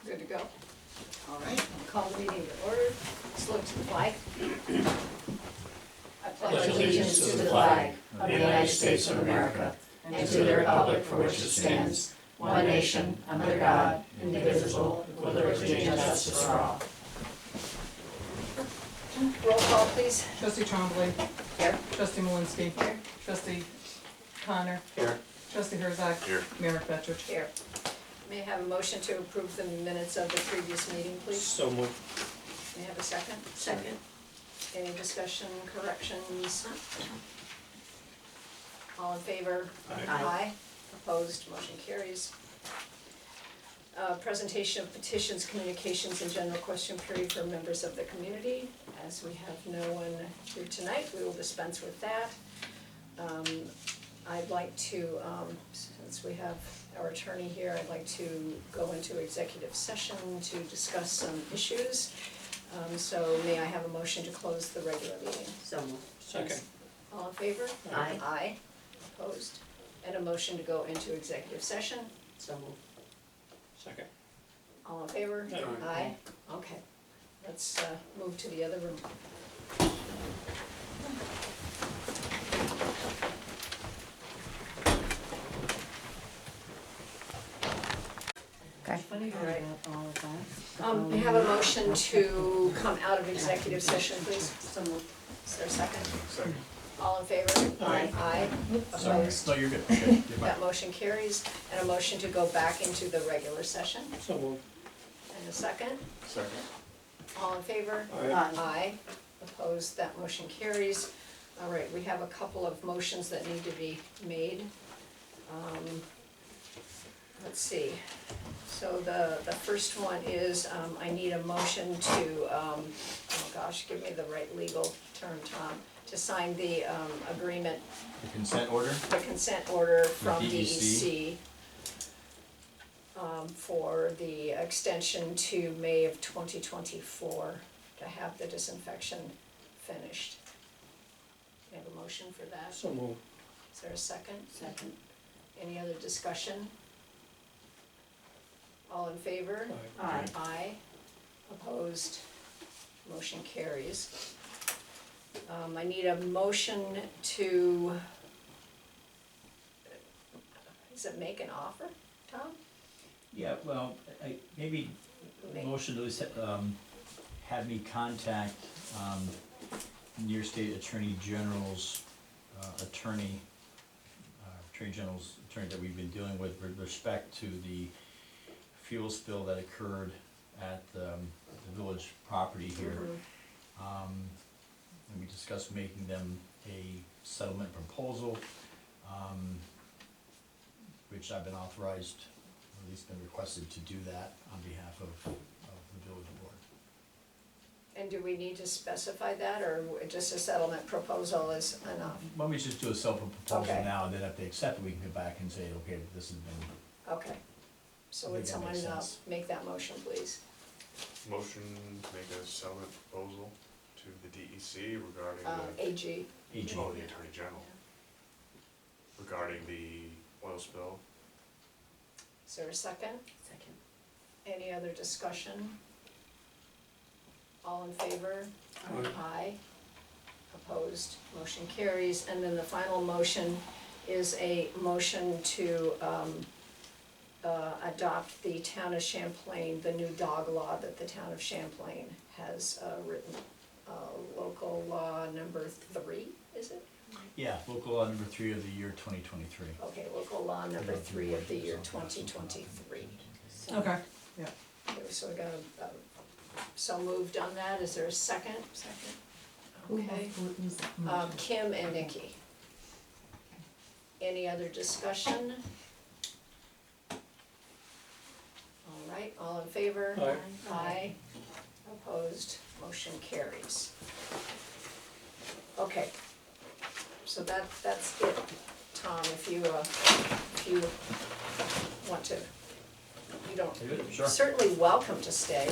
Good to go. All right, I'll call the meeting to order. Salute to the flag. I pledge allegiance to the flag of the United States of America and to the republic for which it stands, one nation, under God, indivisible, with liberty and justice for all. Roll call, please. Trustee Champlain. Here. Trustee Malinsky. Here. Trustee Connor. Here. Trustee Herzog. Here. Mayor McFetrich. Here. May I have a motion to approve the minutes of the previous meeting, please? So moved. May I have a second? Second. Any discussion, corrections? All in favor? Aye. Opposed, motion carries. Presentation of petitions, communications, and general question period for members of the community. As we have no one here tonight, we will dispense with that. I'd like to, since we have our attorney here, I'd like to go into executive session to discuss some issues. So may I have a motion to close the regular meeting? So moved. Second. All in favor? Aye. Aye. Opposed? And a motion to go into executive session? So moved. Second. All in favor? Aye. Aye. Okay. Let's move to the other room. Okay. All right. All of that. May I have a motion to come out of executive session, please? So moved. Is there a second? Second. All in favor? Aye. Aye. Sorry. Opposed? No, you're good. You're fine. That motion carries. And a motion to go back into the regular session. So moved. And a second. Second. All in favor? Aye. Aye. Opposed, that motion carries. All right, we have a couple of motions that need to be made. Let's see. So the first one is, I need a motion to, oh gosh, give me the right legal term, Tom, to sign the agreement, The consent order? the consent order from DEC. DEC for the extension to May of 2024 to have the disinfection finished. Do you have a motion for that? So moved. Is there a second? Second. Any other discussion? All in favor? Aye. Aye. Opposed? Motion carries. I need a motion to, is it make an offer, Tom? Yeah, well, maybe Make- motion to at least, have me contact, New York State Attorney General's, attorney that we've been dealing with respect to the fuel spill that occurred at, the village property here. Mhm. And we discussed making them a settlement proposal, which I've been authorized, or at least been requested to do that on behalf of the village board. And do we need to specify that, or just a settlement proposal is enough? Why don't we just do a settlement proposal Okay. now, and then if they accept it, we can go back and say, okay, this has been, Okay. So I would think that someone makes sense. make that motion, please? Motion to make a settlement proposal to the DEC regarding AG. AG. the Attorney General, regarding the oil spill. Is there a second? Second. Any other discussion? All in favor? Aye. Aye. Opposed, motion carries. And then the final motion is a motion to adopt the town of Champlain, the new dog law that the town of Champlain has written. Local law number 3, is it? Yeah, local law number 3 of the year 2023. Okay, local law number 3 of the year 2023. Okay. Okay, so we got a, so moved on that. Is there a second? Second. Okay. Kim and Nikki. Any other discussion? All right, all in favor? Aye. Aye. Opposed, motion carries. Okay, so that's it, Tom, if you want to, you don't, Sure. certainly welcome to stay.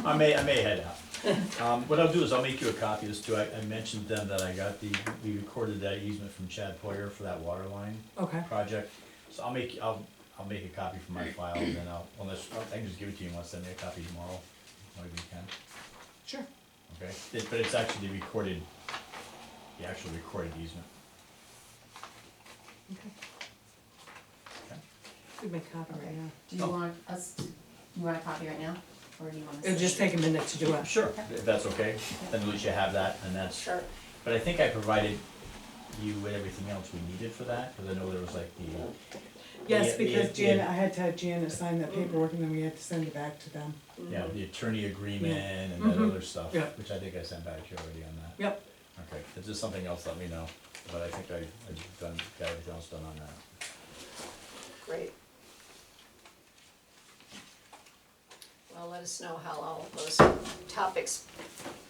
I may head out. What I'll do is I'll make you a copy of this too. I mentioned to them that I got we recorded that easement from Chad Poyer for that water line Okay. project. So I'll I'll make a copy for my file, and then I can just give it to you, and send me a copy tomorrow, whatever you can, Sure. okay? But it's actually the actual recorded easement. Okay. Okay. We make a copy Okay. right now. Do you want us, you want a copy right now, or do you want us? It'll just take a minute to do it. Sure, if that's okay, then at least you have that, and that's, Sure. but I think I provided you with everything else we needed for that, cause I know there was like the, Yes, The- because the- Janet, I had to have Janet sign that paperwork and then we had to send it back to them. yeah, the attorney agreement and that Mhm. other stuff, Yeah. which I think I sent back to you already on that. Yep. Okay, if there's something else, let me know, but I think I've got everything else done on that. Great. Well, let us know how all of those topics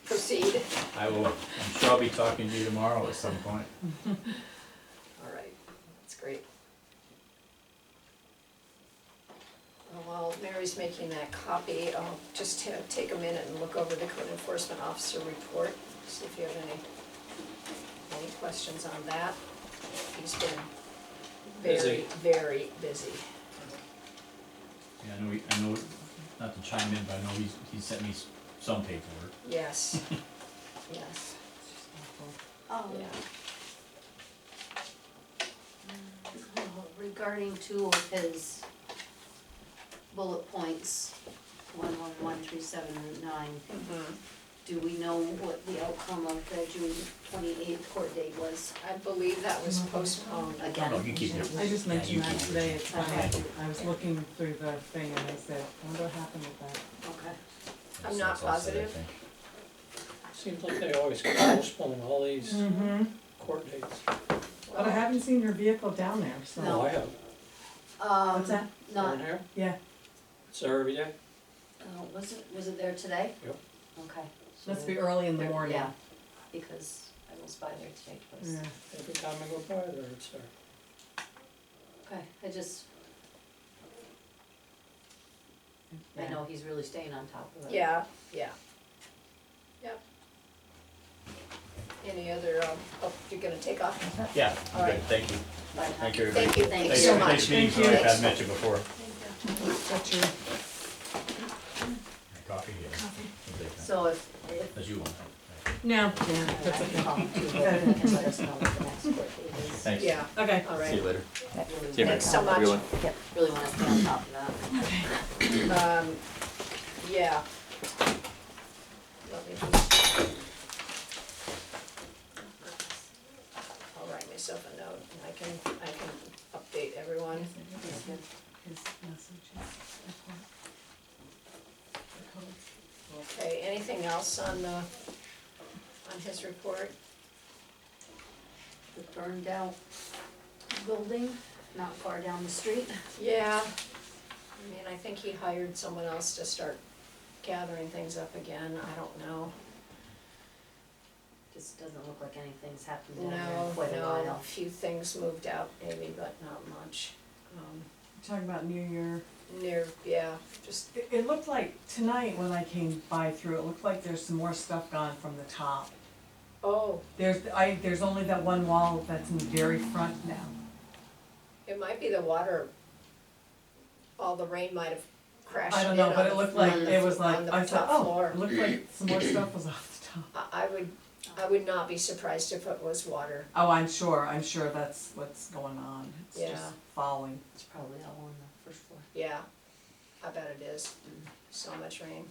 proceed. I will, I'm sure I'll be talking to you tomorrow at some point. All right, that's great. Well, while Mary's making that copy, I'll just take a minute and look over the code enforcement officer report, see if you have any questions on that. He's been very, Busy. very busy. Yeah, I know, not to chime in, but I know he sent me some paperwork. Yes, yes, yeah. Regarding two of his bullet points, 1113709, do we know what the outcome of the June 28th court date was? I believe that was postponed. Again. Oh, you keep your- I just Yeah, you mentioned that keep today, yours. it's funny, I was looking through the thing and I said, I wonder what happened with that. Okay. I'm not That's all set, I positive. think. Seems like they always postpone all these Mm-hmm, court dates. but I haven't seen her vehicle down there, so. No. Oh, I have. What's that? Down Not, here, Yeah, it's there every day. was it there today? Yep. Okay. must be early in the morning. Yeah, because I was by there today twice. Yeah. Every time I go by there, it's there. Okay, I Yeah. know he's really staying on top of it. Yeah, yeah. Yep. Any other, oh, you're gonna take off? Yeah, All good, right. thank you. Bye now. Thank you, everybody. Thank you, Thank thanks you. so much. Nice meeting you, Thank sorry you. if I've met you before. Got your Coffee, yeah. I'll take that. So if As you want. No, I yeah, that's can okay. call him too, but he can let us know what the next court date is. Thanks. Yeah, Okay. all See you right. later. Really See you, Thanks so much. Really wanna stay on top of that. Yeah. Let me just. I'll write myself a note and I can update everyone. His messages, report. The codes. Okay, anything else on his report? The burned out building, not far down the street. Yeah, I mean, I think he hired someone else to start gathering things up again, I don't know. Just doesn't look like anything's happened down there No, in quite a no, while. a few things moved out maybe, but not much. Talking about New Year. Near, yeah, just, It looked like, tonight when I came by through, it looked like there's some more stuff gone from the top. oh, There's only that one wall that's in the very front now. it might be the water, all the rain might have crashed I in don't know, on but the- it looked like, on the- it was on like, the I said, top oh, floor. it looked like some more stuff was off the top. I would not be surprised if it was water. Oh, I'm sure that's what's going on, it's Yeah. just falling. It's probably all on the first floor. Yeah, I bet it is, so much rain.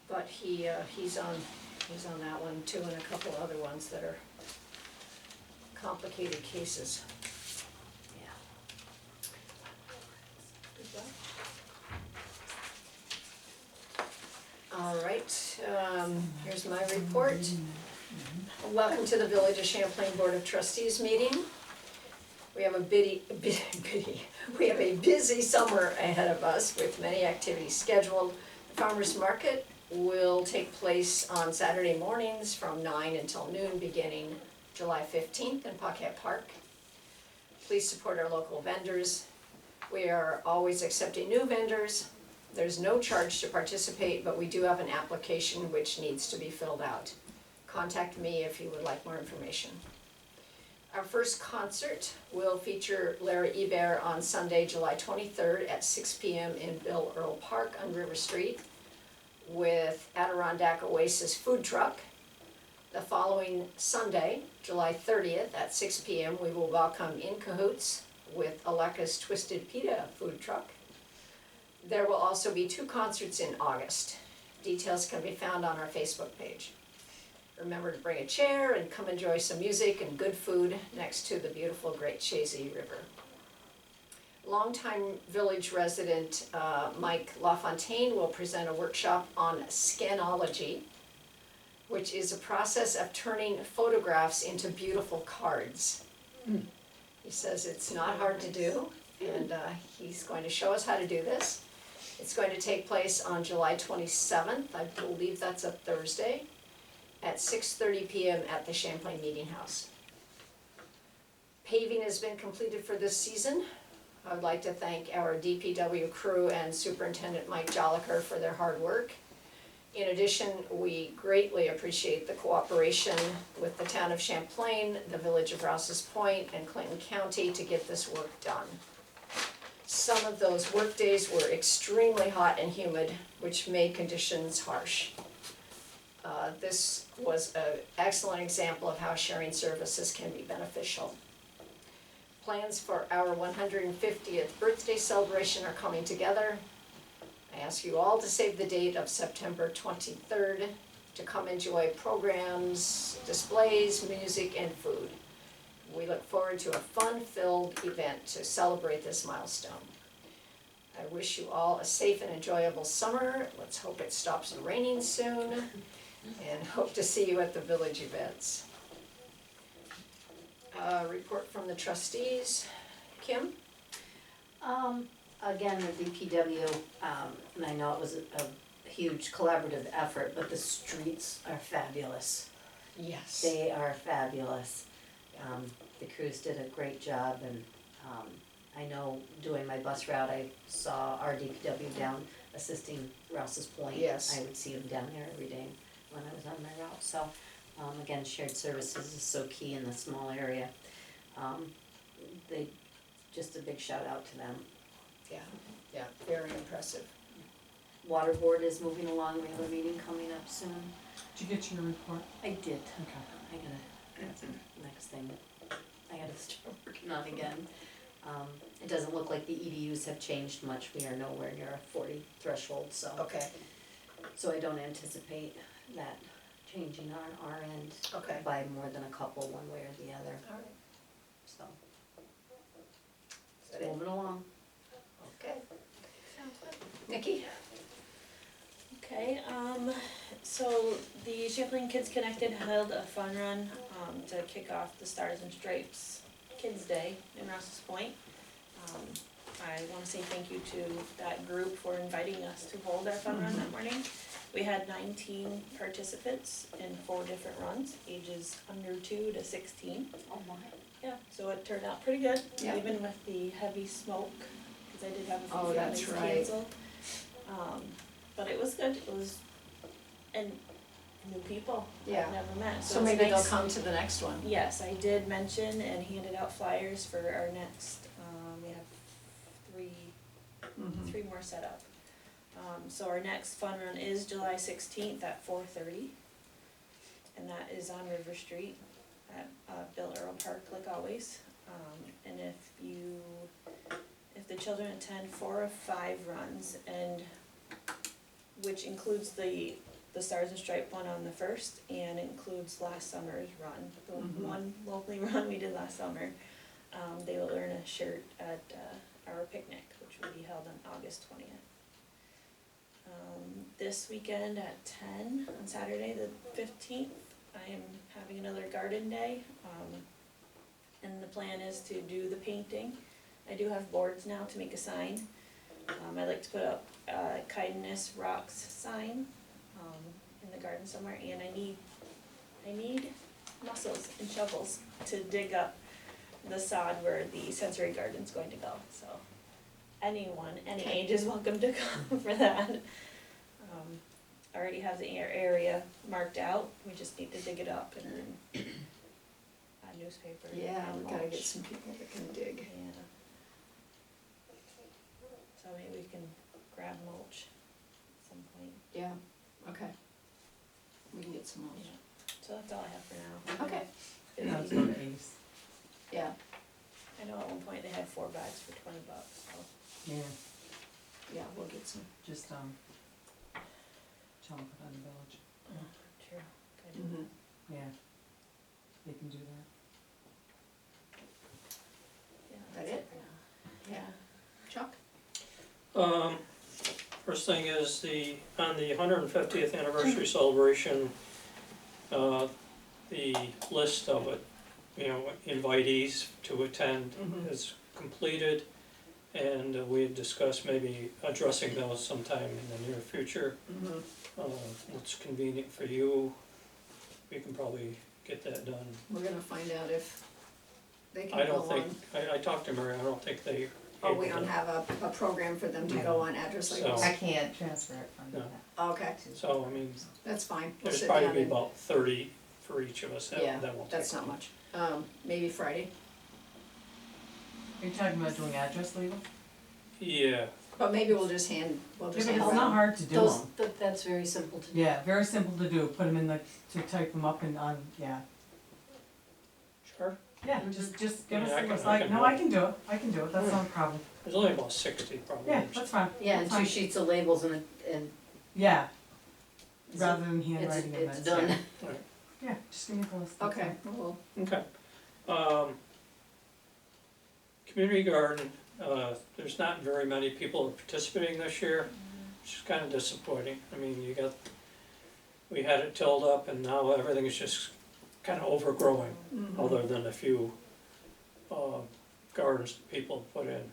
But he's on that one too, and a couple other ones that are complicated cases. Yeah. Good job. All right, here's my report. Welcome to the Village of Champlain Board of Trustees meeting. We have a we have a busy summer ahead of us with many activities scheduled. The farmers market will take place on Saturday mornings from 9 until noon, beginning July 15th in Paquette Park. Please support our local vendors. We are always accepting new vendors. There's no charge to participate, but we do have an application which needs to be filled out. Contact me if you would like more information. Our first concert will feature Larry Ebert on Sunday, July 23rd at 6 p.m. in Bill Earl Park on River Street with Adirondack Oasis Food Truck. The following Sunday, July 30th at 6 p.m., we will welcome In Cahoots with Aleka's Twisted Pita Food Truck. There will also be 2 concerts in August. Details can be found on our Facebook page. Remember to bring a chair and come enjoy some music and good food next to the beautiful Great Chazy River. Longtime village resident Mike LaFontaine will present a workshop on scanology, which is a process of turning photographs into beautiful cards. He says it's not hard to do, and he's going to show us how to do this. It's going to take place on July 27th, I believe that's a Thursday, at 6:30 p.m. at the Champlain Meeting House. Paving has been completed for this season. I would like to thank our DPW crew and Superintendent Mike Joliker for their hard work. In addition, we greatly appreciate the cooperation with the town of Champlain, the village of Rouse's Point, and Clinton County to get this work done. Some of those work days were extremely hot and humid, which made conditions harsh. This was an excellent example of how sharing services can be beneficial. Plans for our 150th birthday celebration are coming together. I ask you all to save the date of September 23rd to come enjoy programs, displays, music, and food. We look forward to a fun-filled event to celebrate this milestone. I wish you all a safe and enjoyable summer. Let's hope it stops raining soon, and hope to see you at the village events. Report from the trustees. Kim? Again, the DPW, and I know it was a huge collaborative effort, but the streets are fabulous. Yes. They are fabulous. The crews did a great job, and I know doing my bus route, I saw our DPW down assisting Rouse's Point. Yes. I would see them down there every day when I was on my route, so, again, shared services is so key in this small area. Just a big shout out to them. Yeah, very impressive. Water board is moving along, we have a meeting coming up soon. Did you get your report? I did. Okay. That's the next thing I gotta start working on again. It doesn't look like the EDUs have changed much, we are nowhere near a 40 threshold, so. Okay, So I don't anticipate that changing on our end okay. by more than a couple, one way or the other, All right. so. Is that it? Moving along. Okay. Nikki? Okay, so the Champlain Kids Connected held a fun run, to kick off the Stars and Stripes Kids Day in Rouse's Point. I wanna say thank you to that group for inviting us to hold our fun run that morning. We had 19 participants in 4 different runs, ages under 2 to 16. Oh my. Yeah, so it turned out pretty good, Yeah. even with the heavy smoke, cause I did have a Oh, few that's families right. cancel. But it was good, it was, and new people Yeah. I've never met, So so it's maybe they'll nice. come to the next one. Yes, I did mention and handed out flyers for our next, we have three more set up. So our next fun run is July 16th at 4:30. And that is on River Street at Bill Earl Park, like always. And if the children attend 4 of 5 runs, and which includes the Stars and Stripe one on the first, and includes last summer's run, the one locally run we did last summer, they will earn a shirt at our picnic, which will be held on August 20th. This weekend at 10, on Saturday the 15th, I am having another garden day, and the plan is to do the painting. I do have boards now to make a sign. I'd like to put up a Kindness Rocks sign, in the garden somewhere, and I need muscles and shovels to dig up the sod where the sensory garden's going to go, so anyone, any age is welcome to come for that. I already have the area marked out, we just need to dig it up and then newspaper. Yeah, and we gotta get mulch. some people that can dig. Yeah. So maybe we can grab mulch at some point. Yeah, okay. We can get some more. Yeah. So that's all I have for now. Okay, Yeah, let's go to Ace. yeah, I know at one point they had 4 bags for $20, so. Yeah, yeah, we'll get some. just, tell them put on the village. True. Good. Mm-hmm. Yeah, they can do that. Yeah, That that's it? for now. Yeah. Chuck? First thing is on the 150th anniversary celebration, the list of it, invitees to attend Mhm. is completed. And we had discussed maybe addressing those sometime in the near future. Mm-hmm. What's convenient for you, we can probably get that done. We're gonna find out if they I can go don't think, on. I talked to Mary, I don't think they. Oh, we able don't to. have a program for them to go on address labels? So- I can't transfer it from No. that. Okay, So, I mean, that's fine. We'll there's sit probably down be and- about 30 for each of us, Yeah, that won't take. that's not much. Maybe Friday, Are you talking about doing address label? Yeah, but maybe we'll just Yeah, hand but them it's not out. hard to do Those, them. that's very simple to do. Yeah, very simple to do, put them in to type them up and on, yeah. sure, Yeah, just give us, Yeah, I it was can- I like, can no, help. I can do it, that's not a problem. there's only about 60 probably. Yeah, that's fine. Yeah, and Fine. 2 sheets of labels and Yeah, it's, rather than handwriting them. it's that's- done. Right. Yeah, just give me the list. that's Okay, all. well, Okay. Community garden, there's not very many people participating this year, which is kind of disappointing. I mean, we had it tilled up and now everything is just kind of overgrowing, mhm. other than a few gardens that people put in.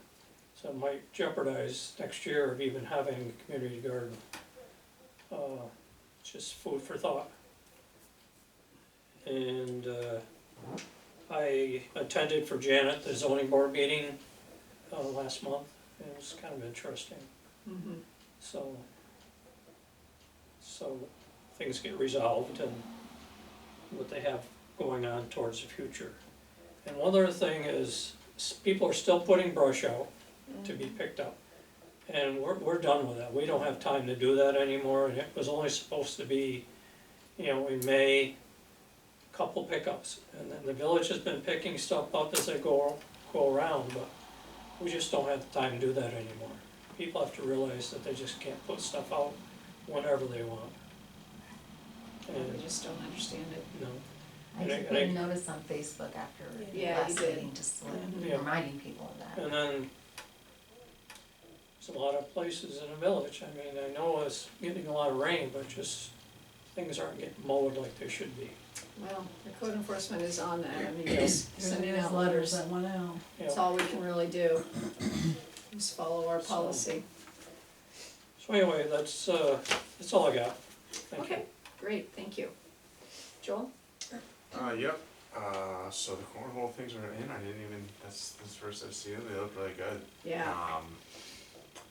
So it might jeopardize next year of even having a community garden. Just food for thought. And I attended for Janet the zoning board meeting last month. It was kind of interesting. Mhm. So things get resolved and what they have going on towards the future. And one other thing is, people are still putting brush out to be picked up. And we're done with that. We don't have time to do that anymore, and it was only supposed to be, in May, couple pickups. And then the village has been picking stuff up as they go around, but we just don't have the time to do that anymore. People have to realize that they just can't put stuff out whenever they want. We And, just don't understand it. I And just I- put a notice on Facebook after the Yeah, you last did. meeting, just Yeah. reminding people of that. And then, there's a lot of places in the village, I mean, I know it's getting a lot of rain, but just, things aren't getting mowed like they should be. Well, the code enforcement is on that, I mean, Yes. just There's sending those out letters letters, that went out. that's all we can really do. Just follow our So- policy. So anyway, that's all I got. Thank you. Okay, great, thank you. Joel? Yep, so the cornhole things are in, I didn't even, that's the first I've seen them, they look really good. Yeah,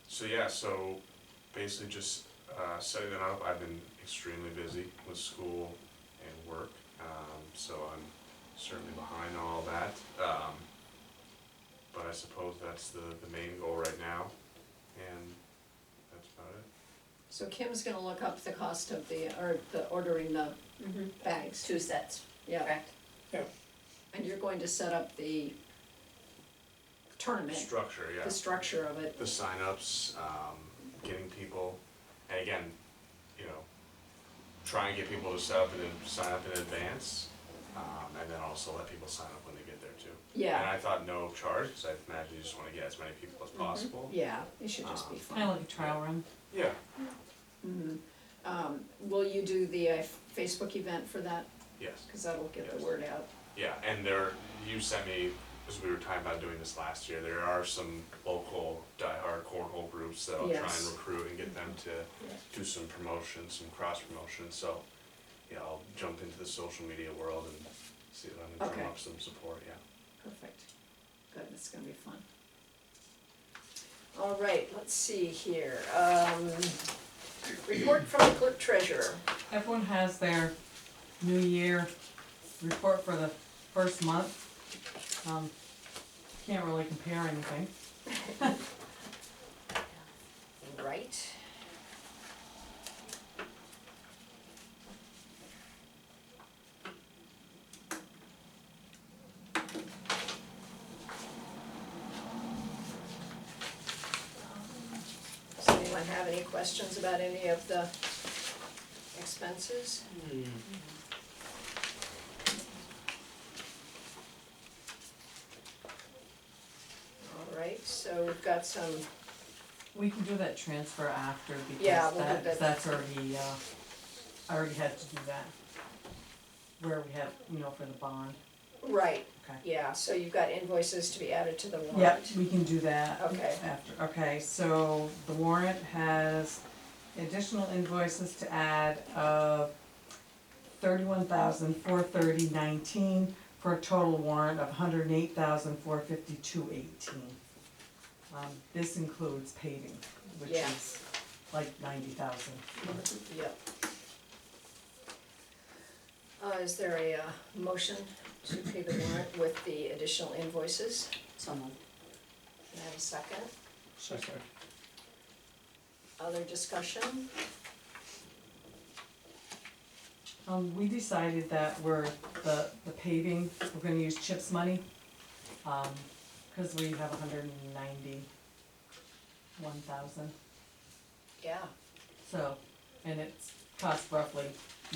So yeah, so basically just setting them up, I've been extremely busy with school and work, so I'm certainly behind on all that. But I suppose that's the main goal right now, and that's about it. so Kim's gonna look up the cost of ordering the Mm-hmm. bags, 2 sets, yeah, correct? and you're going to set up the tournament, Structure, yeah. the structure of it. The signups, getting people, and again, try and get people to sign up in advance, and then also let people sign up when they get there too. And Yeah, I thought no charge, because I imagine you just wanna get as many people as possible. yeah, it should just be Kinda fun. like a trial run. Yeah, Mhm. Will you do the Facebook event for that, yes, cause that'll get the Yes. word out. yeah, and you sent me, as we were talking about doing this last year, there are some local diehard cornhole groups that I'll try Yes. and recruit and get them to Yeah. do some promotion, some cross promotion, so, yeah, I'll jump into the social media world and see if I can Okay. drum up some support, yeah. Perfect, good, it's gonna be fun. All right, let's see here, report from the clerk treasurer. Everyone has their New Year report for the first month. Can't really compare anything. Right. Does anyone have any questions about any of the expenses? All right, so we've got some, We can do that transfer after Yeah, because we'll do that. that's already, I already had to do that. Where we have, for the bond. right, Okay. yeah, so you've got invoices to be added to the warrant. Yep, we can do that. Okay. After, okay, so the warrant has additional invoices to add of 31,430.19 for a total warrant of 108,452.18. This includes paving, which Yeah. is like 90,000. Yep. Is there a motion to pay the warrant with the additional invoices? So moved. Can I have a second? Second. Other discussion? We decided that the paving, we're gonna use CHIPS money, cause we have 191,000. Yeah, So, and it's cost roughly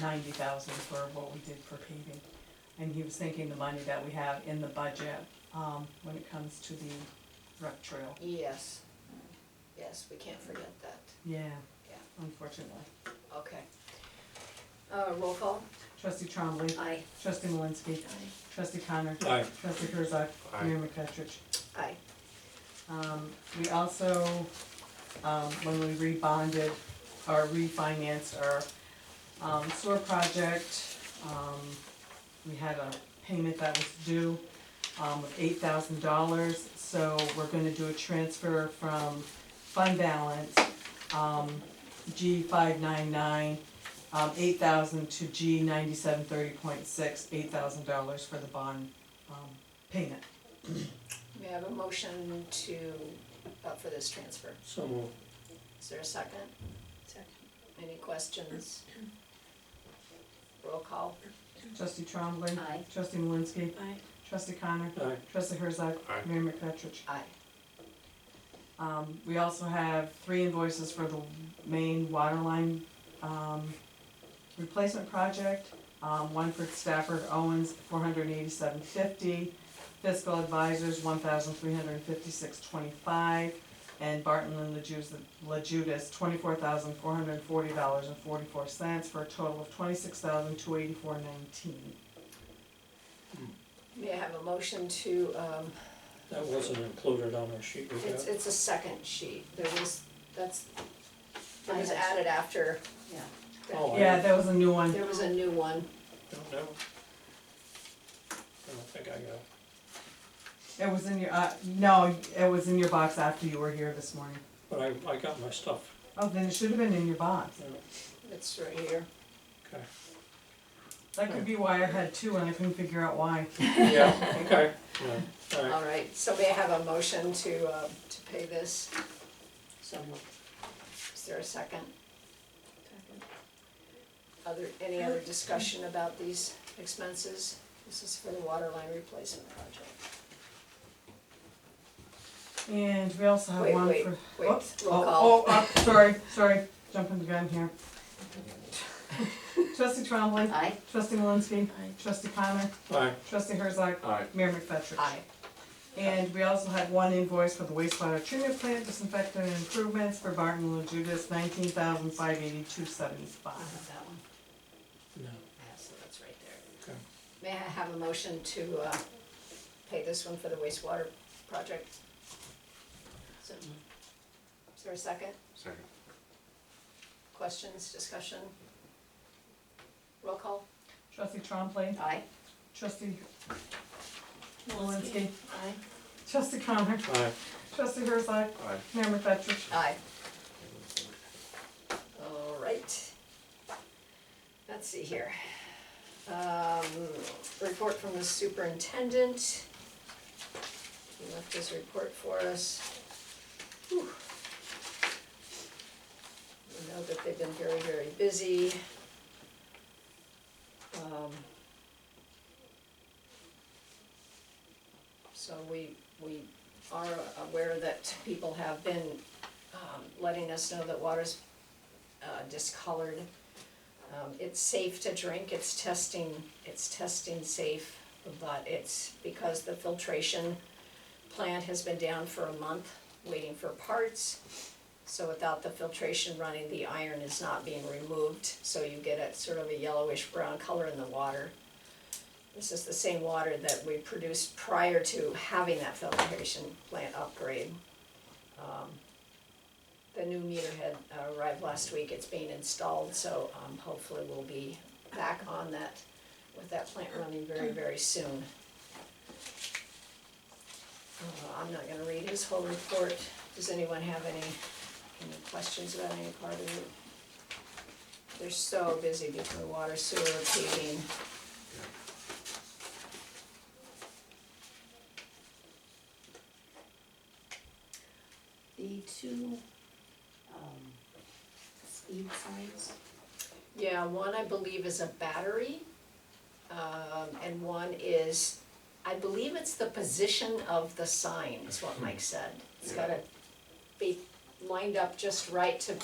90,000 for what we did for paving. And he was thinking the money that we have in the budget, when it comes to the rec trail. yes. Yes, we can't forget that. Yeah. Yeah. Unfortunately. Okay. Roll call? Trustee Trombley. Aye. Trustee Malinsky. Trustee Connor. Aye. Trustee Herzog. Aye. Mayor McFetrich. Aye. We also, when we rebonded or refinanced our sewer project, we had a payment that was due of $8,000. So we're gonna do a transfer from fund balance, G599, 8,000 to G9730.6, $8,000 for the bond payment. May I have a motion for this transfer? So moved. Is there a second? Second. Any questions? Roll call? Trustee Trombley. Aye. Trustee Malinsky. Aye. Trustee Connor. Aye. Trustee Herzog. Aye. Mayor McFetrich. Aye. We also have 3 invoices for the main water line replacement project. One for Stafford Owens, $487.50. Fiscal Advisors, $1,356.25. And Barton and LaJudas, $24,440.44 for a total of $26,284.19. May I have a motion to, That wasn't included on our sheet we got. it's a second sheet, it was I have- added after. Yeah. Oh, I Yeah, that was a new one. There was a new one. don't know. I don't think I got it. It was in your, no, it was in your box after you were here this morning. But I got my stuff. Oh, then it should have been in your box. It's right here. Okay. That could be why I had 2 and I couldn't figure out why. Yeah, okay. Yeah, all right. All right, so may I have a motion to pay this? So moved. Is there a second? Second. Any other discussion about these expenses? This is for the water line replacement project. And we also have Wait, one wait, for. wait, Whoops. roll call. Sorry, jumping the gun here. Trustee Trombley. Aye. Trustee Malinsky. Aye. Trustee Connor. Aye. Trustee Herzog. Aye. Mayor McFetrich. Aye. And we also had one invoice for the wastewater treatment plant disinfectant and improvements for Barton and LaJudas, $19,582.75. I have that one. No. Yeah, so that's right there. Okay. May I have a motion to pay this one for the wastewater project? So, is there a second? Second. Questions, discussion? Roll call? Trustee Trombley. Aye. Trustee Malinsky. Aye. Trustee Connor. Aye. Trustee Herzog. Aye. Mayor McFetrich. Aye. All right. Let's see here. Report from the superintendent. He left his report for us. Whew. We know that they've been very, very busy. So we are aware that people have been letting us know that water's discolored. It's safe to drink, it's testing safe, but it's because the filtration plant has been down for a month waiting for parts. So without the filtration running, the iron is not being removed, so you get a sort of a yellowish brown color in the water. This is the same water that we produced prior to having that filtration plant upgrade. The new meter had arrived last week, it's being installed, so hopefully we'll be back on that, with that plant running very, very soon. I'm not gonna read his whole report. Does anyone have any questions about any part of it? They're so busy between water, sewer, paving. The two, speed signs, Yeah, one I believe is a battery, and one is, I believe it's the position of the sign, is what Mike said. It's gotta be lined up just right to,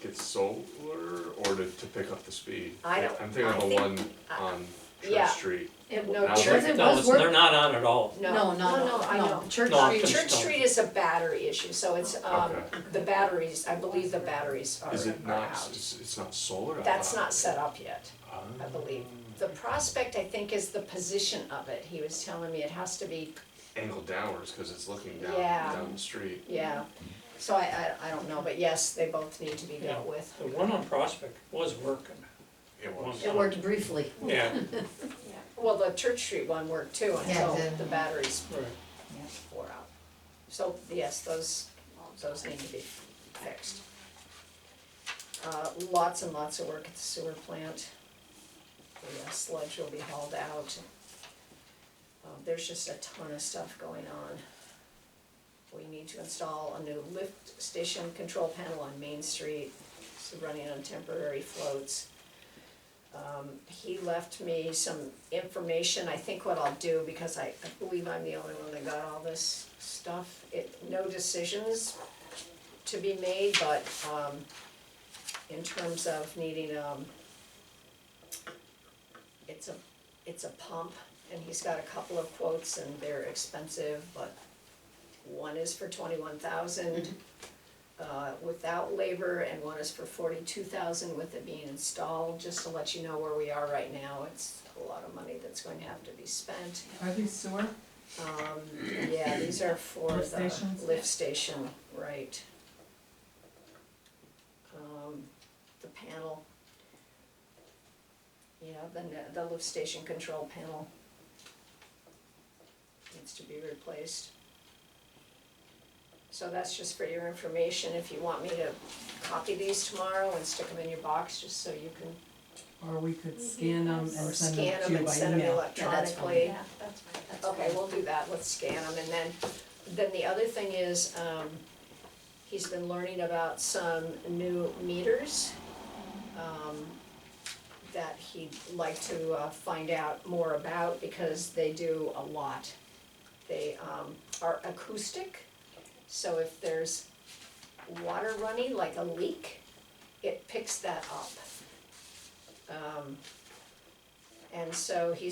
Get solar or to pick up the speed? I don't- I'm thinking of I the think- one on yeah. Church Street. no, Now Church, that- No, they're not on at all. no, I know. Church No, I'm Street, just- Church Street is a battery issue, so it's, Okay. the batteries, I believe the batteries are Is it not, out. it's not solar? I That's thought- not set up yet, I Ah. believe. The Prospect, I think, is the position of it. He was telling me it has to be, Angled downwards, cause it's looking Yeah. down the street. yeah. So I don't know, but yes, they both need to be dealt with. The one on Prospect was working. It was. it worked briefly. Yeah, Well, the Church Street one worked too Yeah, until it did. the batteries right. wore out. So, yes, those need to be fixed. Lots and lots of work at the sewer plant. The sludge will be hauled out. There's just a ton of stuff going on. We need to install a new lift station control panel on Main Street, it's running on temporary floats. He left me some information. I think what I'll do, because I believe I'm the only one that got all this stuff, no decisions to be made, but, in terms of needing, it's a pump, and he's got a couple of quotes, and they're expensive, but one is for 21,000 without labor, and one is for 42,000 with it being installed. Just to let you know where we are right now, it's a lot of money that's going to have to be spent. Are these sewer? Yeah, these are for Lift the stations? lift station, right. The panel. Yeah, the lift station control panel needs to be replaced. So that's just for your information. If you want me to copy these tomorrow and stick them in your box, just so you can, Or we could scan them or and send scan them to them you and by send them email. electronically. Yeah, that's fine. That's Okay, fine. we'll do that, let's scan them, and then the other thing is, he's been learning about some new meters, that he'd like to, find out more about, because they do a lot. They, are acoustic, so if there's water running, like a leak, it picks that up. And so he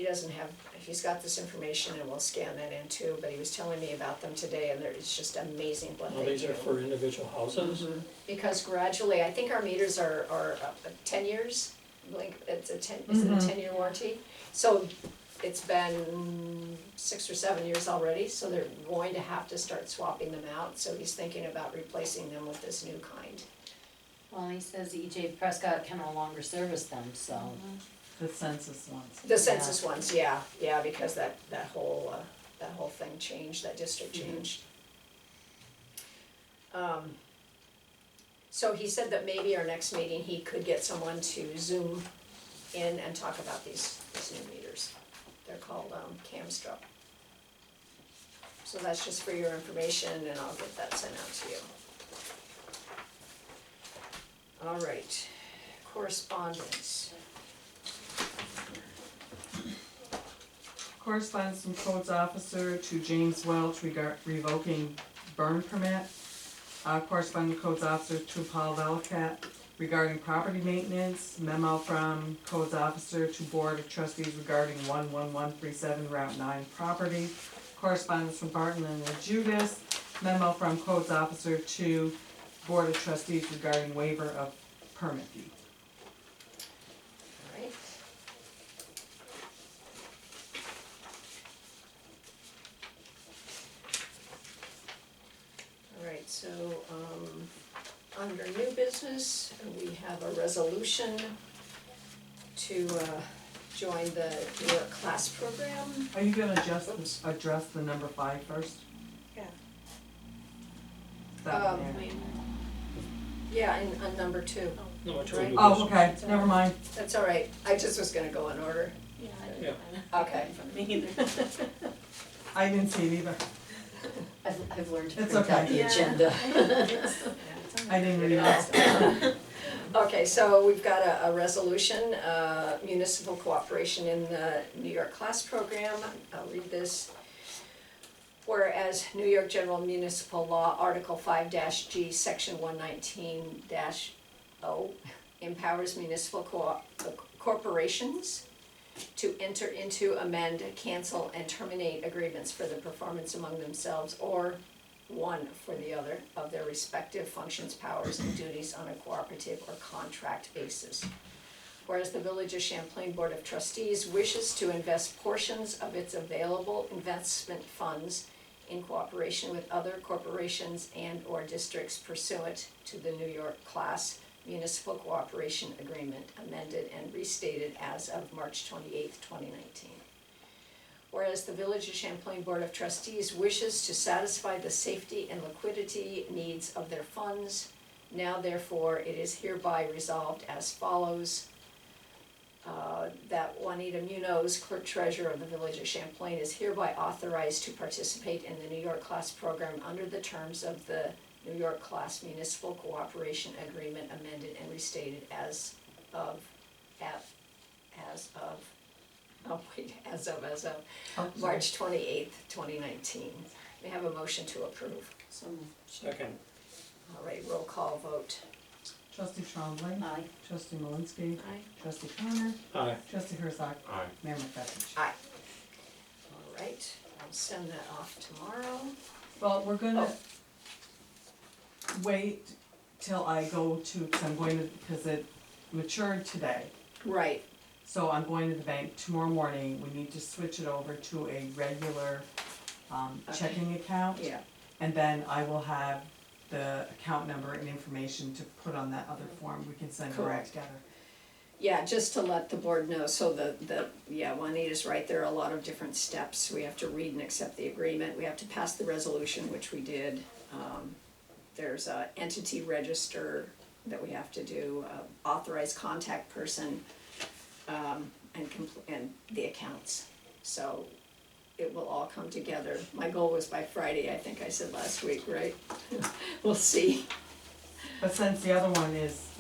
doesn't have, he's got this information and we'll scan that in too, but he was telling me about them today, and it's just amazing what Well, they do. these are for individual houses. Mhm. Because gradually, I think our meters are 10 years, like, it's a 10-year warranty? So it's been 6 or 7 years already, so they're going to have to start swapping them out, so he's thinking about replacing them with this new kind. Well, he says E.J. Prescott can no longer service them, so. The census ones. The census ones, yeah, because that whole thing changed, that district changed. So he said that maybe our next meeting, he could get someone to Zoom in and talk about these new meters. They're called Camstra. So that's just for your information, and I'll get that sent out to you. All right, correspondence. Correspondence from codes officer to James Welch revoking burn permit. Correspondence from codes officer to Paul Velikat regarding property maintenance. Memo from codes officer to board of trustees regarding 11137 Route 9 property. Correspondence from Barton and Judas. Memo from codes officer to board of trustees regarding waiver of permit fee. All right. All right, so, under new business, we have a resolution to, join the New York class program. Are you gonna Oops. address the number 5 first? Yeah. That one there. Wait, Yeah, in, on number 2. No, it's Right. really Oh, okay, never mind. That's all right, I just was gonna go in order. yeah, I Yeah. didn't, I don't Okay. have it in front of me either. I didn't see it either. I've learned to It's print out okay. the Yeah. agenda. It's on I didn't read Yeah. it. Okay, so we've got a resolution, municipal cooperation in the New York class program. I'll read this. Whereas New York General Municipal Law, Article 5-G, Section 119-0 empowers municipal corporations to enter into, amend, cancel, and terminate agreements for the performance among themselves or one for the other of their respective functions, powers, and duties on a cooperative or contract basis. Whereas the Village of Champlain Board of Trustees wishes to invest portions of its available investment funds in cooperation with other corporations and/or districts pursuant to the New York Class Municipal Cooperation Agreement amended and restated as of March 28th, 2019. Whereas the Village of Champlain Board of Trustees wishes to satisfy the safety and liquidity needs of their funds, now therefore it is hereby resolved as follows. That Juanita Munoz, Clerk Treasurer of the Village of Champlain, is hereby authorized to participate in the New York Class Program under the terms of the New York Class Municipal Cooperation Agreement amended and restated as of March 28th, 2019. May I have a motion to approve? Second. All right, roll call vote. Trustee Trombley. Aye. Trustee Malinsky. Aye. Trustee Connor. Aye. Trustee Herzog. Aye. Mayor McFetrich. Aye. All right, I'll send that off tomorrow. Well, we're gonna wait till I go to, cause I'm going to, because it matured today. Right, So I'm going to the bank tomorrow morning. We need to switch it over to a regular checking account. yeah, And then I will have the account number and information to put on that other form. We can send it right Correct. together. yeah, just to let the board know, so yeah, Juanita's right, there are a lot of different steps. We have to read and accept the agreement, we have to pass the resolution, which we did. There's a entity register that we have to do, authorized contact person, and the accounts. So it will all come together. My goal was by Friday, I think I said last week, right? We'll see. But since the other one was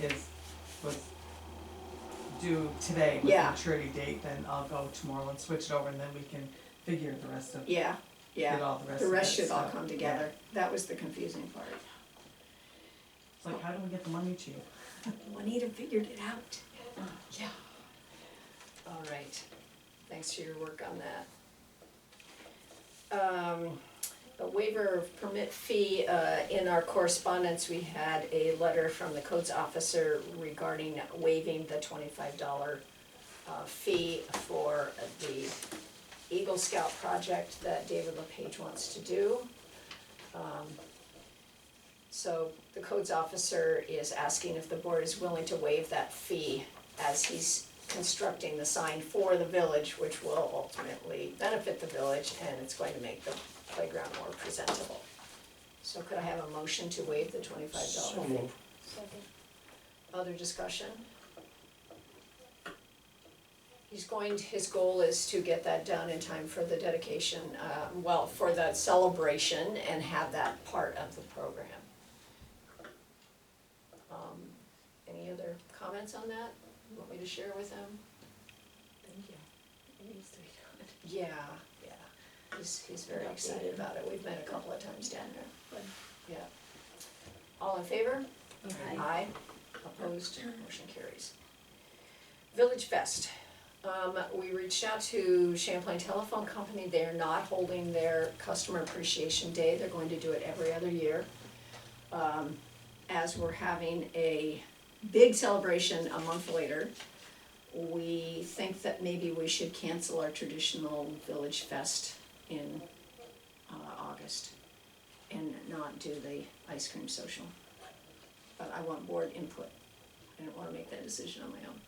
due today with the Yeah. maturity date, then I'll go tomorrow and switch it over and then we can figure the rest of, Yeah, get yeah, all the rest the of it. rest should all So, come yeah. together. That was the confusing part. It's like, how do we get the money to you? Juanita figured it out. Yeah. All right, thanks for your work on that. A waiver of permit fee, in our correspondence, we had a letter from the codes officer regarding waiving the $25 fee for the Eagle Scout project that David LePage wants to do. So the codes officer is asking if the board is willing to waive that fee as he's constructing the sign for the village, which will ultimately benefit the village, and it's going to make the playground more presentable. So could I have a motion to waive the $25 fee? So move. Other discussion? his goal is to get that done in time for the dedication, for the celebration and have that part of the program. Any other comments on that? You want me to share with him? Thank you. It needs to be done. Yeah. He's very excited about it. We've met a couple of times down there. Good. Yeah. All in favor? Aye. Aye. Opposed? Motion carries. Village Fest. We reached out to Champlain Telephone Company. They're not holding their Customer Appreciation Day. They're going to do it every other year. As we're having a big celebration a month later, we think that maybe we should cancel our traditional Village Fest in August and not do the ice cream social. But I want board input. I don't wanna make that decision on my own.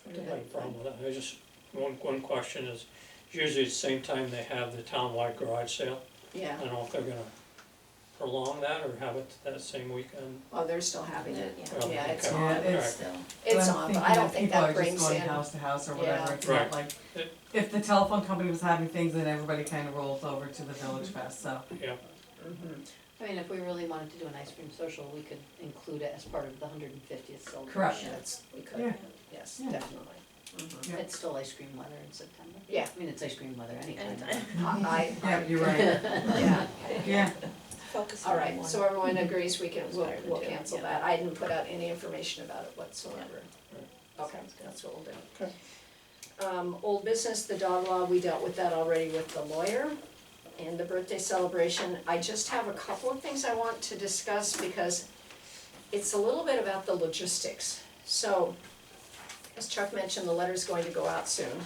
I don't have a problem with that, I just, one question is, usually at the same time they have the townwide garage sale. Yeah, I don't know if they're gonna prolong that or have it that same weekend. well, they're still having it. Well, Yeah, it's okay. on. Yeah, Alright. it's, Still. It's I'm on, but I thinking don't if think people that are brings just going in, house to house or Yeah. whatever, it's Right. not like, It- if the telephone company was having things, then everybody kind of rolls over to the Village Fest, so. Yeah, Mhm. I mean, if we really wanted to do an ice cream social, we could include it as part of the 150th celebration. Correct. Yes, we could, Yeah. yes, Yeah. definitely. Mhm. Yeah. It's still ice cream weather in September. Yeah. I mean, it's ice cream weather anytime. Anytime. Yeah, you're right, Yeah, yeah. Focus all on right, one. so everyone agrees we'll Inspire them we'll to, cancel yeah. that. I didn't put out any information about it whatsoever. Okay, Sounds good. that's what we'll do. Okay. Old business, the dog law, we dealt with that already with the lawyer. And the birthday celebration, I just have a couple of things I want to discuss because it's a little bit about the logistics. So, as Chuck mentioned, the letter's going to go out soon.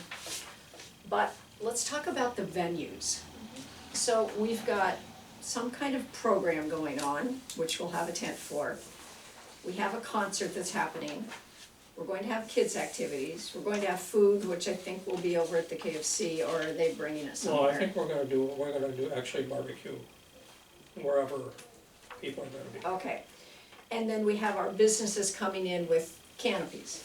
But let's talk about the venues. So we've got some kind of program going on, which we'll have a tent for. We have a concert that's happening. We're going to have kids' activities. We're going to have food, which I think will be over at the KFC, or are they bringing it somewhere? well, I think we're gonna do actually barbecue, wherever people are gonna be. Okay, and then we have our businesses coming in with canopies.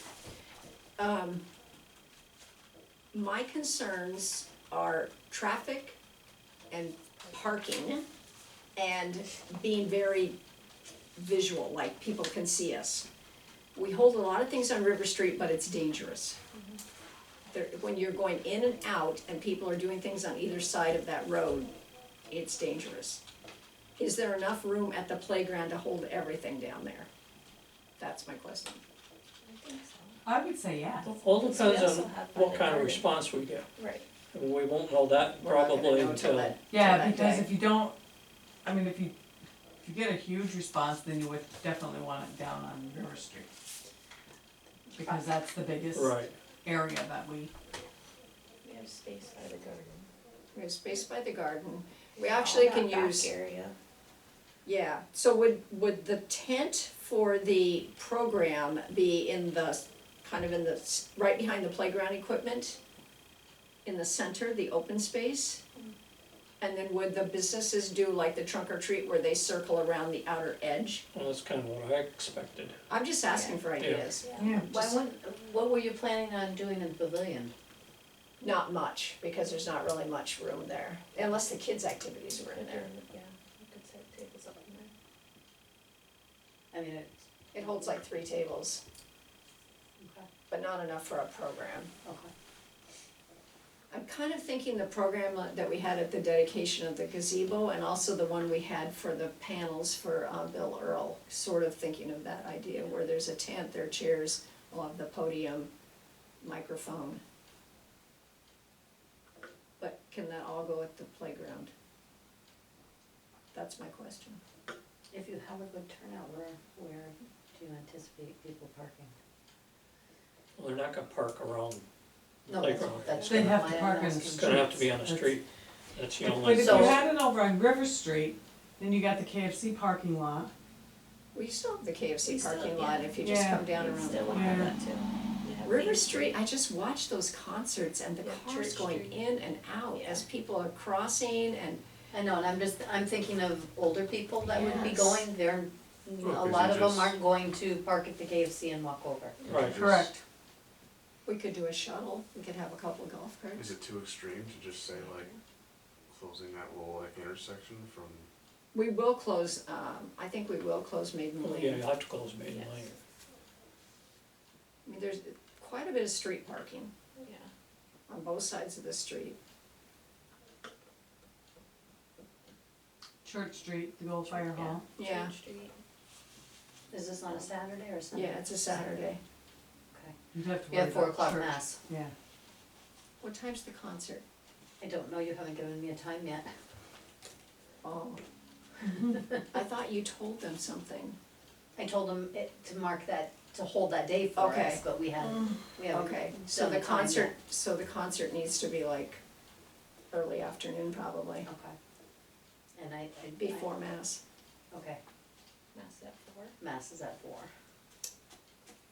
My concerns are traffic and parking and being very visual, like people can see us. We hold a lot of things on River Street, but it's dangerous. There, when you're going in and out and people are doing things on either side of that road, it's dangerous. Is there enough room at the playground to hold everything down there? That's my question. I think so. I would say yeah. All So we depends also on have by what the kind of garden. response we get, Right. and we won't know that We're not gonna probably know till until, that- Yeah, that because day. if you don't, I mean, if you get a huge response, then you would definitely want it down on River Street. Because that's the biggest right, area that we, We have space by the garden. We have space by the garden. We actually All can that back use, area. yeah, so would the tent for the program be in the, kind of in the, right behind the playground equipment? In the center, the open space? And then would the businesses do like the trunk or treat where they circle around the outer edge? well, that's kind of what I expected. I'm just asking for ideas. yeah. Why wouldn't, what were you planning on doing in the pavilion? Not much, because there's not really much room there, unless the kids' activities were in there. Yeah, we could set tables up in there. I mean, it's, It holds like 3 tables, okay, but not enough for a program. okay. I'm kind of thinking the program that we had at the dedication of the gazebo and also the one we had for the panels for Bill Earl, sort of thinking of that idea where there's a tent, there are chairs, we'll have the podium, microphone. But can that all go at the playground? That's my question. If you have a good turnout, where do you anticipate people parking? Well, they're not gonna park around, No, Playground. that's They'd have why to I'm park in asking. it's gonna have to be on the That's- street, that's the But only. if you So- had it over on River Street, then you got the KFC parking lot. Well, you still have the KFC We still- parking yeah. lot if you just Yeah. come down We around. still would Yeah. have that too. You have River Main Street, I just watched those concerts and the Yeah, cars Church going Street. in and out Yeah. as people are crossing and I know, and I'm thinking of older people that would be Yes. going, they're Well, A 'cause lot you of them just- aren't going to park at the KFC and walk over. Right. Just- Correct. We could do a shuttle, we could have a couple of golf carts. Is it too extreme to just say like closing that little like intersection from, We will close, I think we will close Maiden Well, Lane. yeah, you have to close Maiden Yes. Lane. I mean, there's quite a bit of street parking Yeah. on both sides of the street. Church Street, the old fire hall. Yeah, Church Street. Is this on a Saturday or Sunday? yeah, it's a Saturday. Okay. You'd have to We worry have 4 about o'clock church. mass. Yeah. What time's the concert? I don't know, you haven't given me a time yet. Oh. I thought you told them something. I told them to mark that, to hold that day for Okay. us, but we haven't Okay, so done the the time concert, yet. so the concert needs to be like early afternoon probably, Okay. And I. before mass, Okay, Mass at 4. mass is at 4,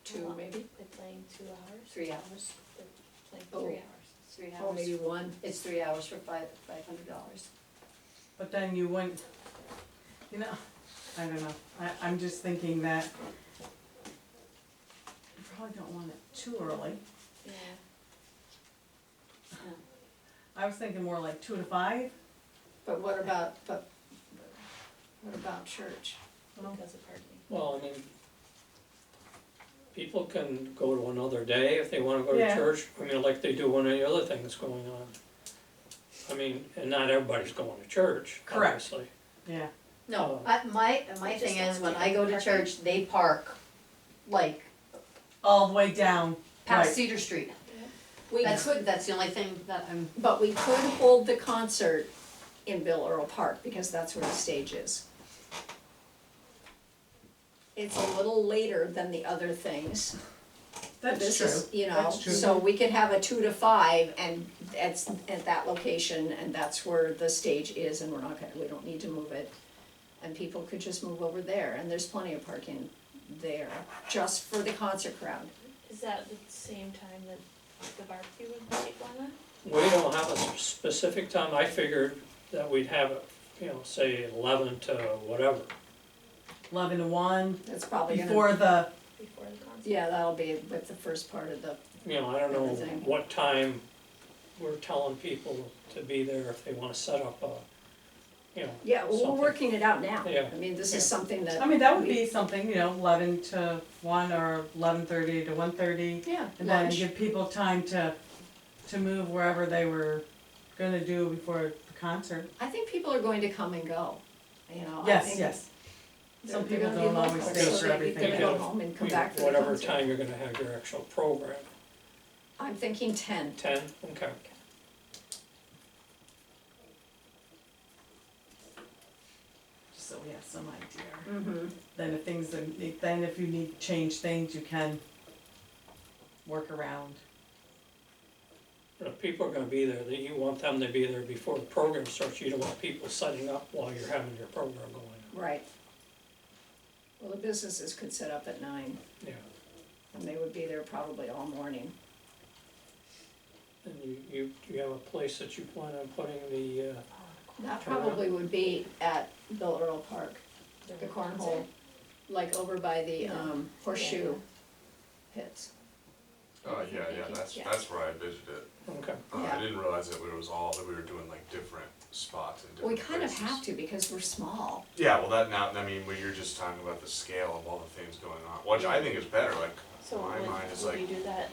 2 maybe? They're playing 2 hours. 3 hours, They're playing Oh. 3 hours. 3 Oh, hours. maybe 1. It's 3 hours for $500. But then you wouldn't, you know, I don't know, I'm just thinking that you probably don't want it too early. Yeah. I was thinking more like 2 to 5. But what about church? Because of parking. Well, I mean, people can go to another day if they wanna go to Yeah. church, I mean, like they do when any other thing's going on. I mean, and not everybody's going to church, Correct. obviously. Yeah. No, Oh. my I just thing is, don't when like I go to parking. church, they park like All the way down. past Right. Cedar Street. We That's, could, that's the only thing that I'm, but we could hold the concert in Bill Earl Park, because that's where the stage is. It's a little later than the other things. That's This true. is, you know, That's true. so we could have a 2 to 5 and it's at that location and that's where the stage is and we don't need to move it. And people could just move over there and there's plenty of parking there, just for the concert crowd. Is that the same time that the barbecue would take on? We don't have a specific time, I figured that we'd have it, you know, say 11 to whatever. 11 to 1, That's probably gonna. before the, Before the concert? Yeah, that'll be with the first part of the, You know, I don't know Everything. what time we're telling people to be there if they wanna set up a, you know, yeah, well, Something. we're working it out now. Yeah. I mean, this Yeah. is something that. I mean, that would we- be something, you know, 11 to 1 or 11:30 to 1:30. Yeah, And then lunch. give people time to move wherever they were gonna do before the concert. I think people are going to come and go, you know, I Yes, think. yes. they're- Some they're people gonna be don't always local, stay so for they're everything. gonna go home and come you- back for the whatever concert. time you're gonna have your actual program, I'm thinking 10. 10, okay. Just so we have some idea. Mm-hmm. Then if you need to change things, you can work around. But if people are gonna be there, that you want them to be there before the program starts, you don't want people setting up while you're having your program going on. Right. Well, the businesses could set up at 9, Yeah, and they would be there probably all morning. and you have a place that you plan on putting the, That probably would be at Bill Earl Park, the cornhole, like over by the horseshoe pits. yeah, that's where I envisioned it. okay. Yeah. I didn't realize that we were doing like different spots and We different places. kind of have to because we're small. Yeah, well, I mean, when you're just talking about the scale of all the things going on, which I think is better, like, So my mind is would like, you do that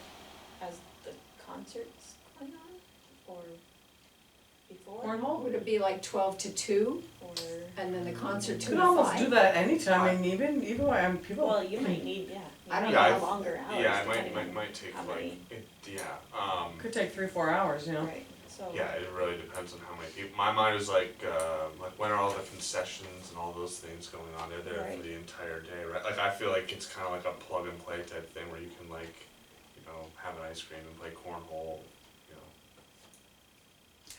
as the concert's going on, or before? Cornhole? Would it be like 12 to 2, Or, and then the concert 2 You to could 5? almost do that anytime, I mean, even when people. well, you might need, yeah, I you don't might know. need longer hours yeah, it depending on might take how like, many. Could take 3-4 hours, you know? Right, so. yeah, it really depends on how many people. My mind is like when are all the concessions and all those things going on? They're there Right. for the entire day, right? Like, I feel like it's kind of like a plug and play type thing where you can like, you know, have an ice cream and play cornhole, you know,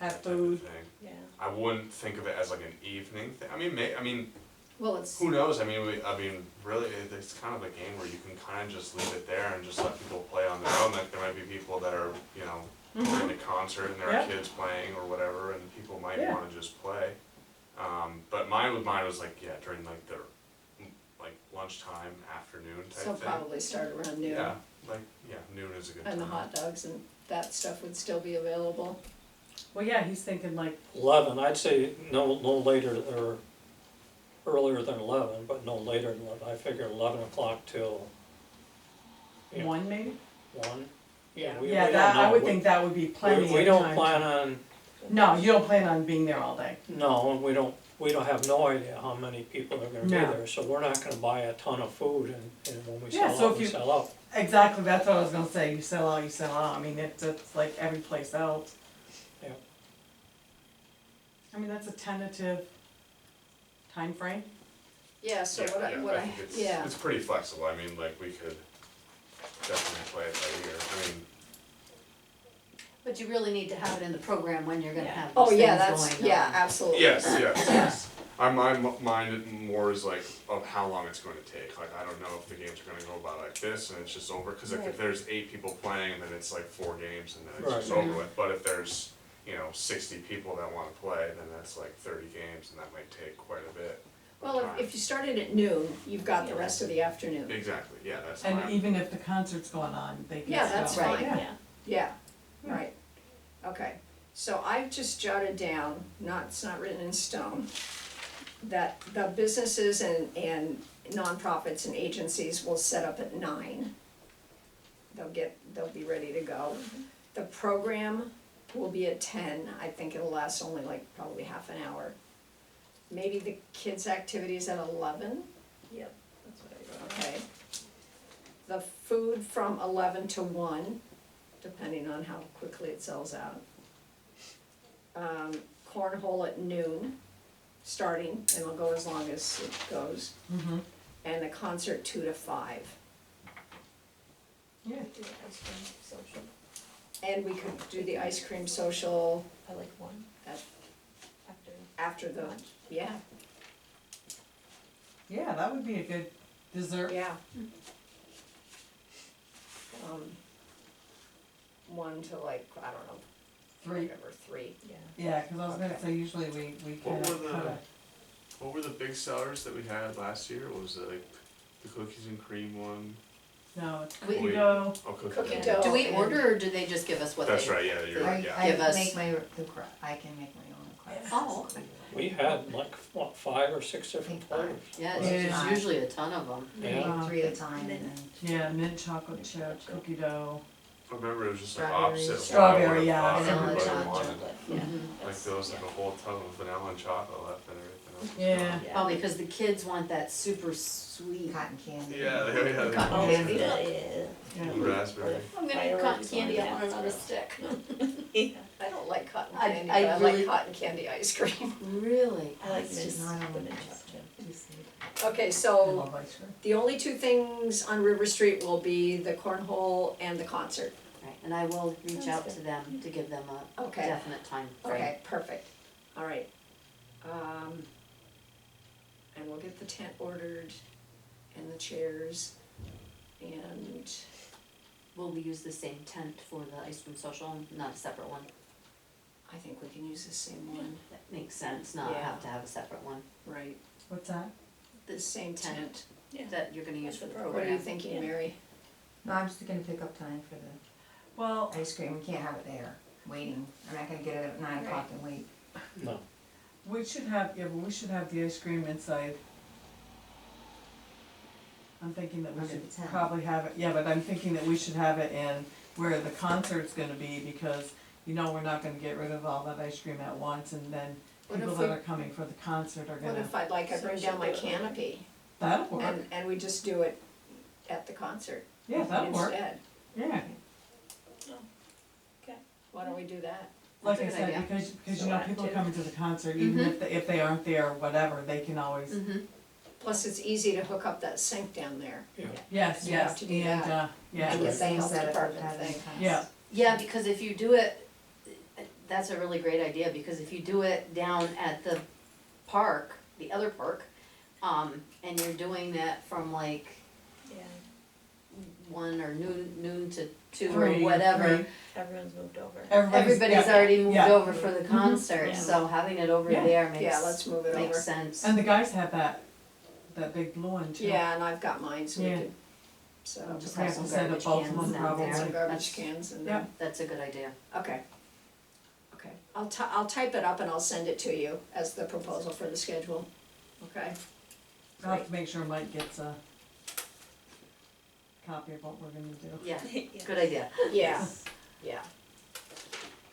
Have that type of food. thing. Yeah, I wouldn't think of it as like an evening thing. I mean, Well, it's, who knows? I mean, really, it's kind of a game where you can kind of just leave it there and just let people play on their own. Like, there might be people that are, you know, in a concert and there are Yeah. kids playing or whatever, and people might Yeah. want to just play. But mine was like, yeah, during like the like lunchtime, afternoon type So thing. probably start around noon. Yeah, like, yeah, noon is a good time. And the hot dogs and that stuff would still be available. Well, yeah, he's thinking like, 11, I'd say no later or earlier than 11, but no later than 11. I figure 11 o'clock till, yeah, 1 maybe? 1. Yeah. we Yeah, don't that, I know. would think that would be plenty of time. We don't plan on, No, you don't plan on being there all day. no, and we don't have no idea how many people are gonna be No. there, so we're not gonna buy a ton of food and when we Yeah, sell so out, if we you- sell out. Exactly, that's what I was gonna say, you sell out, you sell out, I mean, it's like every place else. Yeah. I mean, that's a tentative time frame. Yeah, so Yeah, what I, think it's, yeah. it's pretty flexible, I mean, like, we could definitely play it by ear, I mean, But you really need to have it in the program when you're gonna have Oh, these yeah, things that's, going on. yeah, absolutely. yes. My mind more is like of how long it's going to take, like, I don't know if the games are gonna go by like this and it's just over, cause like, Right. if there's 8 people playing, then it's like 4 games and then it's Right. just over with, but if there's, 60 people that wanna play, then that's like 30 games and that might take quite a bit of Well, time. if you started at noon, you've got the rest of the afternoon. Exactly, yeah, that's And fine. even if the concert's going on, they can Yeah, still. that's Right. fine. Yeah. Yeah, Yeah. right. Okay, so I've just jotted down, it's not written in stone, that the businesses and nonprofits and agencies will set up at 9. They'll be ready to go. The program will be at 10. I think it'll last only like probably half an hour. Maybe the kids' activities at 11. Yep, that's what I wrote. Okay. The food from 11 to 1, depending on how quickly it sells out. Cornhole at noon, starting, and it'll go as long as it goes. Mm-hmm, And the concert 2 to 5. yeah, Do the ice cream social, And we could do the ice cream social I like 1 At- after after the, lunch. yeah, yeah, that would be a good dessert. yeah. 1 to like, I don't know, 3, whatever, 3. Yeah. yeah, cause I was gonna Okay. say, usually we What kinda were cut the- a, What were the big sellers that we had last year? Was it like the cookies and cream one? no, it's We- cookie dough. Oh, Cookie Yeah. dough. Do we and- order or do they just give us what they? That's right, yeah, you're right, yeah. Give us- I make I can make my own crust. Oh, okay. We had like, 5 or 6 different Think 5. flavors. Yeah, Yeah. it's usually a ton of them. Yeah. Make 3 at a time and then. Yeah, mint chocolate chip, cookie dough. I remember it was just like Strawberries. opposite of what I Strawberry, would've yeah. thought Vanilla everybody chocolate. wanted. Yeah. Like there was like a whole ton of vanilla and chocolate left and everything else. was Yeah. gone. Probably because the kids want that super sweet. Cotton candy. Yeah, they had Cotton Oh, candy. Yeah. raspberry. I'm gonna eat Fireworks cotton candy, I on want that another stuff. stick. I don't like cotton I- candy, I but I really- like cotton candy ice cream. Really? I like That's mint, just- No, I don't the like mint ice chocolate. Too sweet. Okay, I so love ice cream. the only 2 things on River Street will be the cornhole and the concert. Right, and I will reach Sounds out good. to them to give them a Okay. definite time frame. Okay, perfect, all right. And we'll get the tent ordered and the chairs and, Will we use the same tent for the ice cream social, not a separate one? I think we can use the same one, That makes sense, not Yeah. have to have a separate one. right, What's that? the same tent. Yeah. That you're gonna use for the What are program. What are you thinking, Yeah. Mary? No, I'm just gonna pick up time for the Well, ice cream, we can't have it there, waiting. I'm not gonna get it at 9 o'clock and wait. No, we should have the ice cream inside. I'm thinking that we Under should the tent. probably have it, yeah, but I'm thinking that we should have it in where the concert's gonna be, because we're not gonna get rid of all that ice cream at once, and then What people if that we- are coming for the concert are What gonna, if I bring down my canopy that'll work, and we just do it at the concert yeah, that'll work, instead? yeah. Why don't we do that? Like I That's a good said, idea. because So people active. coming to the concert, even Mhm. if they aren't there or whatever, they can always, Mm-hmm. Plus, it's easy to hook up that sink down there. yeah. yes, You have yes, to do and, that. yeah, And get the Same health setup department we've had in the thing. past. yeah, Yeah, because if you do it, that's a really great idea, because if you do it down at the park, the other park, and you're doing that from like Yeah, 1 or noon to 2 or Three, whatever, three. everyone's moved over. everybody's yeah, already moved yeah. over for the concert, Yeah. so having it over Yeah. there Yeah, makes, let's move it over. makes sense. And the guys have that that big blue one too. Yeah, and I've got mine, so we Yeah. could, so, We'll just I have have to some set up garbage both cans one down problem. there. some garbage That's- cans and Yeah. then, That's a good idea. okay. Okay, I'll type it up and I'll send it to you as the proposal for the schedule, okay? I'll have to make sure Mike gets a copy of what we're gonna do. Yeah, Yeah. good idea. Yeah, yeah.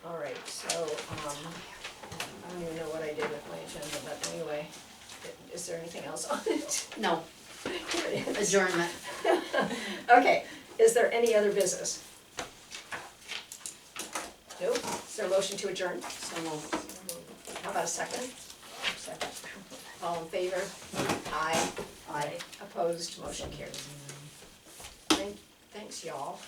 All right, so, I don't even know what I did with my agenda, but anyway, is there anything else on it? No, Here it is. adjournment. Okay, is there any other business? Nope, is there a motion to adjourn? So moved. How about a second? Second. All in favor? Aye. Aye. Opposed, motion carries. Thanks, y'all.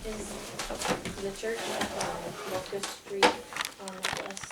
Is the church at Locust Street